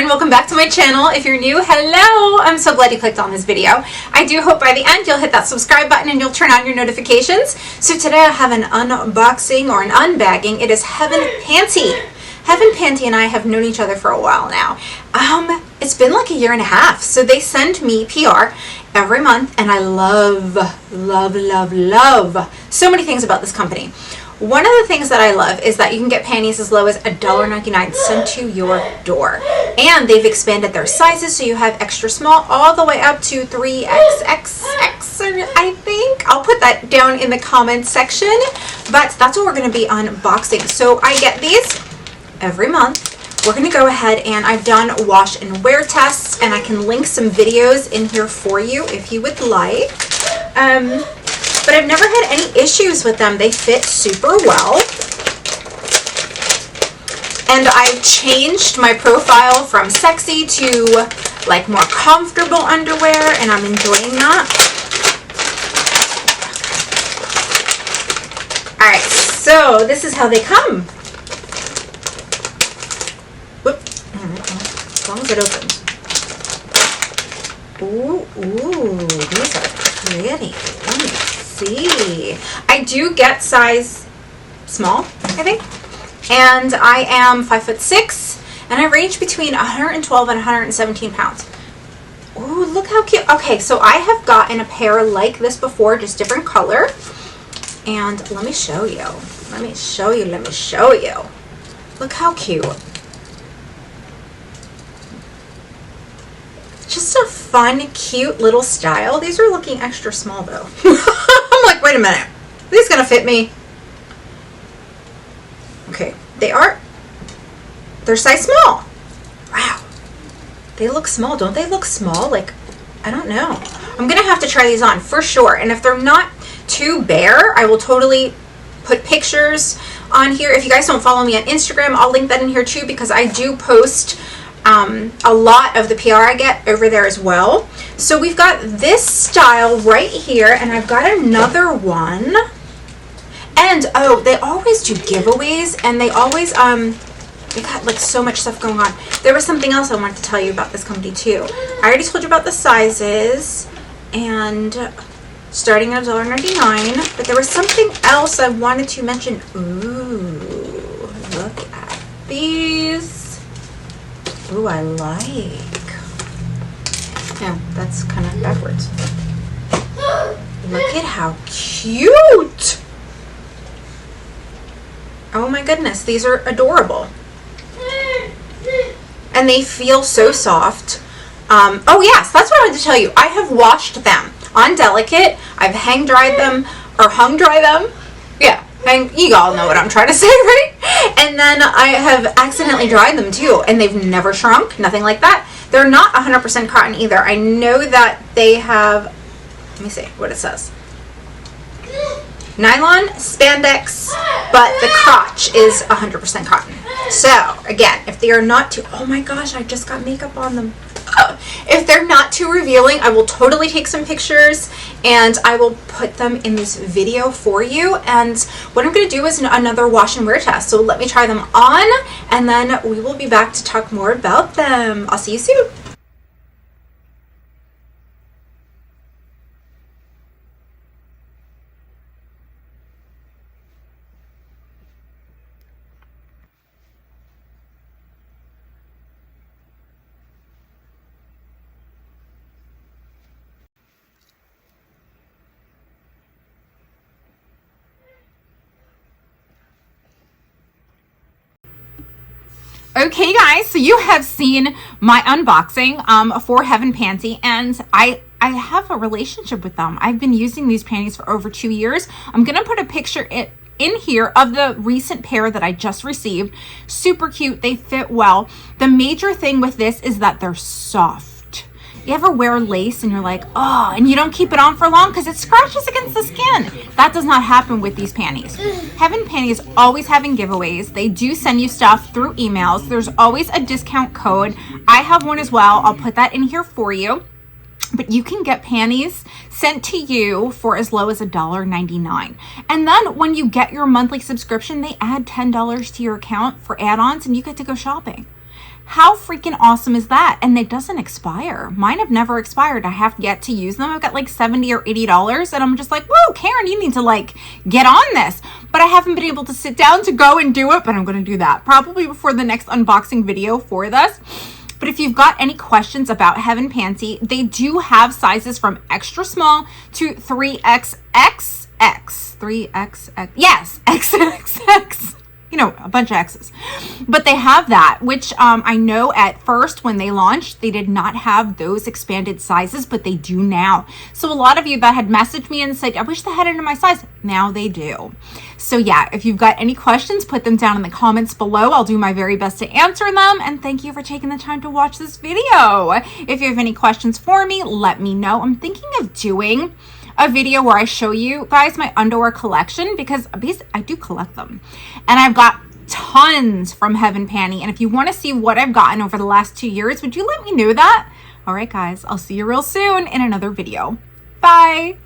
and welcome back to my channel. If you're new, hello! I'm so glad you clicked on this video. I do hope by the end you'll hit that subscribe button and you'll turn on your notifications. So today I have an unboxing or an unbagging. It is HeavenPanty. HeavenPanty and I have known each other for a while now. It's been like a year and a half. So they send me PR every month and I love so many things about this company. One of the things that I love is that you can get panties as low as $1.99 sent to your door. And they've expanded their sizes, so you have extra small all the way up to 3XXX, I think. I'll put that down in the comments section, but that's what we're going to be unboxing. So I get these every month. We're going to go ahead and I've done wash and wear tests, and I can link some videos in here for you if you would like. But I've never had any issues with them. They fit super well. And I've changed my profile from sexy to like more comfortable underwear, and I'm enjoying that. Alright, so this is how they come. Whoop. As long as it opens. Ooh, these are pretty. Let me see. I do get size small, I think, and I am 5'6", and I range between 112 and 117 pounds. Ooh, look how cute. Okay, so I have gotten a pair like this before, just different color, and let me show you. Let me show you. Look how cute. Just a fun, cute little style. These are looking extra small though. I'm like, wait a minute. Are these gonna fit me? Okay, they're size small. Wow. They look small. Don't they look small? Like, I don't know. I'm gonna have to try these on for sure. And if they're not too bare, I will totally put pictures on here. If you guys don't follow me on Instagram, I'll link that in here too, because I do post a lot of the PR I get over there as well. So we've got this style right here, and I've got another one. And oh, they always do giveaways, and they always they got like so much stuff going on. There was something else I wanted to tell you about this company too. I already told you about the sizes, and starting at $1.99, but there was something else I wanted to mention. Ooh, look at these. Ooh, I like. Yeah, that's kind of backwards. Look at how cute. Oh my goodness, these are adorable. And they feel so soft. Oh yes, that's what I wanted to tell you. I have washed them on Delicate. I've hung dried them. Yeah. You all know what I'm trying to say, right? And then I have accidentally dried them too, and they've never shrunk, nothing like that. They're not 100% cotton either. I know that they have, let me see what it says. Nylon, spandex, but the crotch is 100% cotton. So, again, if they are not too, oh my gosh, I just got makeup on them. If they're not too revealing, I will totally take some pictures and I will put them in this video for you. And what I'm going to do is another wash and wear test. So let me try them on, and then we will be back to talk more about them. I'll see you soon. Okay guys, so you have seen my unboxing for HeavenPanty, and I have a relationship with them. I've been using these panties for over 2 years. I'm gonna put a picture in here of the recent pair that I just received. Super cute, they fit well. The major thing with this is that they're soft. You ever wear lace and you're like, oh, and you don't keep it on for long because it scratches against the skin? That does not happen with these panties. HeavenPanty is always having giveaways. They do send you stuff through emails. There's always a discount code. I have one as well. I'll put that in here for you. But you can get panties sent to you for as low as $1.99. And then when you get your monthly subscription, they add $10 to your account for add-ons and you get to go shopping. How freaking awesome is that? And it doesn't expire. Mine have never expired. I have yet to use them. I've got like $70 or $80 and I'm just like, whoa, Karen, you need to like get on this. But I haven't been able to sit down to go and do it, but I'm going to do that probably before the next unboxing video for this. But if you've got any questions about HeavenPanty, they do have sizes from extra small to 3XXX. 3XX, yes, XXX. You know, a bunch of X's. But they have that, which I know at first when they launched, they did not have those expanded sizes, but they do now. So a lot of you that had messaged me and said, I wish they had it in my size. Now they do. So yeah, if you've got any questions, put them down in the comments below. I'll do my very best to answer them. And thank you for taking the time to watch this video. If you have any questions for me, let me know. I'm thinking of doing a video where I show you guys my underwear collection because I do collect them. And I've got tons from HeavenPanty. And if you want to see what I've gotten over the last 2 years, would you let me know that? All right, guys, I'll see you real soon in another video. Bye.